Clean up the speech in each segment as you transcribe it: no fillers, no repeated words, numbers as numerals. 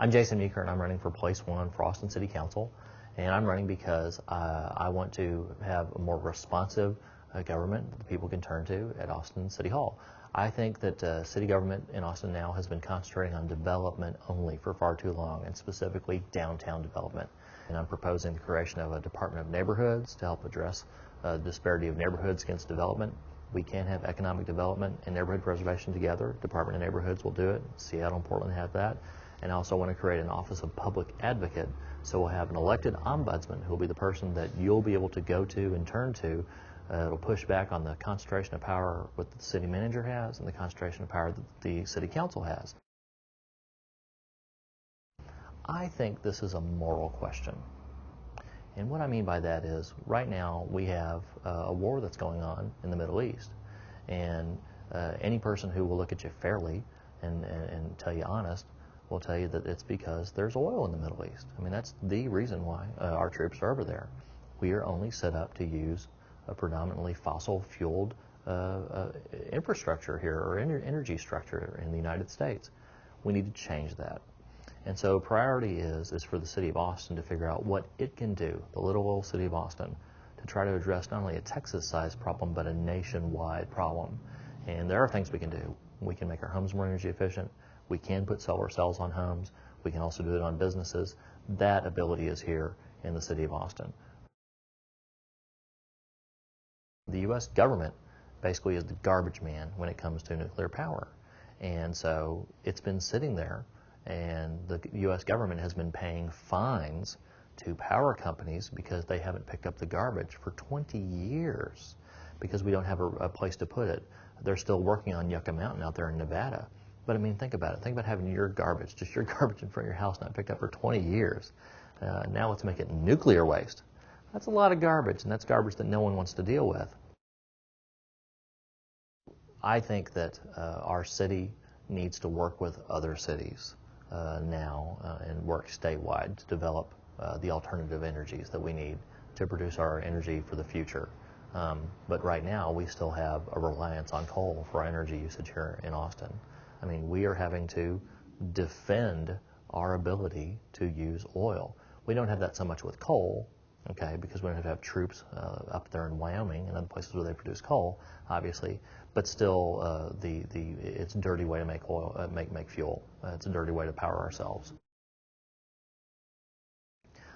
I'm Jason Meeker, and I'm running for Place 1 for Austin City Council. And I'm running because I want to have a more responsive government that people can turn to at Austin City Hall. I think that city government in Austin now has been concentrating on development only for far too long, and specifically downtown development. And I'm proposing the creation of a Department of Neighborhoods to help address the disparity of neighborhoods against development. We can have economic development and neighborhood preservation together. Department of Neighborhoods will do it. Seattle and Portland have that. And I also want to create an Office of Public Advocate. So we'll have an elected ombudsman who will be the person that you'll be able to go to and turn to. It'll push back on the concentration of power what the city manager has and the concentration of power that the city council has. I think this is a moral question. And what I mean by that is, right now we have a war that's going on in the Middle East. And any person who will look at you fairly and tell you honest will tell you that it's because there's oil in the Middle East. I mean, that's the reason why our troops are over there. We are only set up to use a predominantly fossil-fueled infrastructure here, or energy structure in the United States. We need to change that. And so priority is for the city of Austin to figure out what it can do, the little old city of Austin, to try to address not only a Texas-sized problem, but a nationwide problem. And there are things we can do. We can make our homes more energy efficient. We can put solar cells on homes. We can also do it on businesses. That ability is here in the city of Austin. The U.S. government basically is the garbage man when it comes to nuclear power. And so it's been sitting there, and the U.S. government has been paying fines to power companies because they haven't picked up the garbage for 20 years because we don't have a place to put it. They're still working on Yucca Mountain out there in Nevada. But I mean, think about it. Think about having your garbage, just your garbage in front of your house, not picked up for 20 years. Now let's make it nuclear waste. That's a lot of garbage, and that's garbage that no one wants to deal with. I think that our city needs to work with other cities now and work statewide to develop the alternative energies that we need to produce our energy for the future. But right now, we still have a reliance on coal for our energy usage here in Austin. I mean, we are having to defend our ability to use oil. We don't have that so much with coal, okay, because we don't have troops up there in Wyoming and other places where they produce coal, obviously. But still, it's a dirty way to make oil, make fuel. It's a dirty way to power ourselves.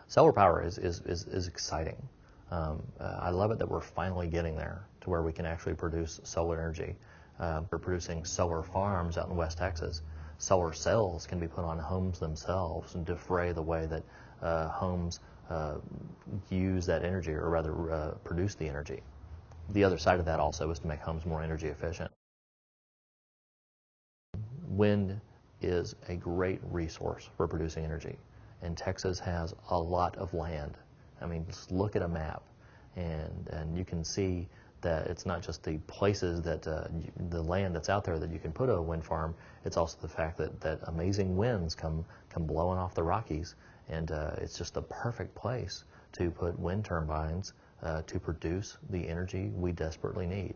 Solar power is exciting. I love it that we're finally getting there to where we can actually produce solar energy. We're producing solar farms out in West Texas. Solar cells can be put on homes themselves and defray the way that homes use that energy, or rather produce the energy. The other side of that also is to make homes more energy efficient. Wind is a great resource for producing energy, and Texas has a lot of land. I mean, just look at a map, and you can see that it's not just the places that the land that's out there that you can put a wind farm. It's also the fact that amazing winds come blowing off the Rockies, and it's just the perfect place to put wind turbines to produce the energy we desperately need.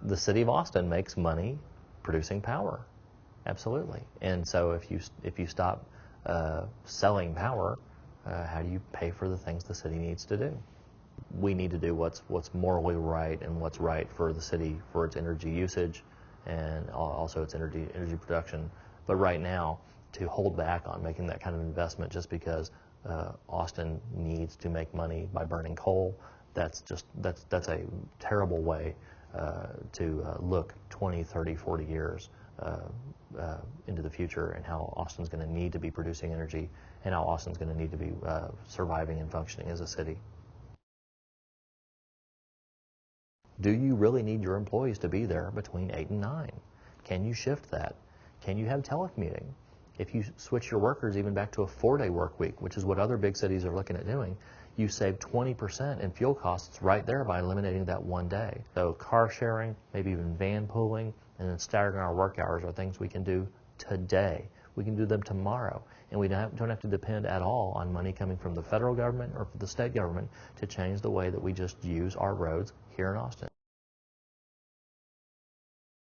The city of Austin makes money producing power, absolutely. And so if you stop selling power, how do you pay for the things the city needs to do? We need to do what's morally right and what's right for the city, for its energy usage and also its energy production. But right now, to hold back on making that kind of investment just because Austin needs to make money by burning coal, that's a terrible way to look 20, 30, 40 years into the future, and how Austin's going to need to be producing energy, and how Austin's going to need to be surviving and functioning as a city. Do you really need your employees to be there between 8 and 9? Can you shift that? Can you have telecommuting? If you switch your workers even back to a 4-day work week, which is what other big cities are looking at doing, you save 20% in fuel costs right there by eliminating that 1 day. So car sharing, maybe even van pooling, and then staggering our work hours are things we can do today. We can do them tomorrow. And we don't have to depend at all on money coming from the federal government or from the state government to change the way that we just use our roads here in Austin.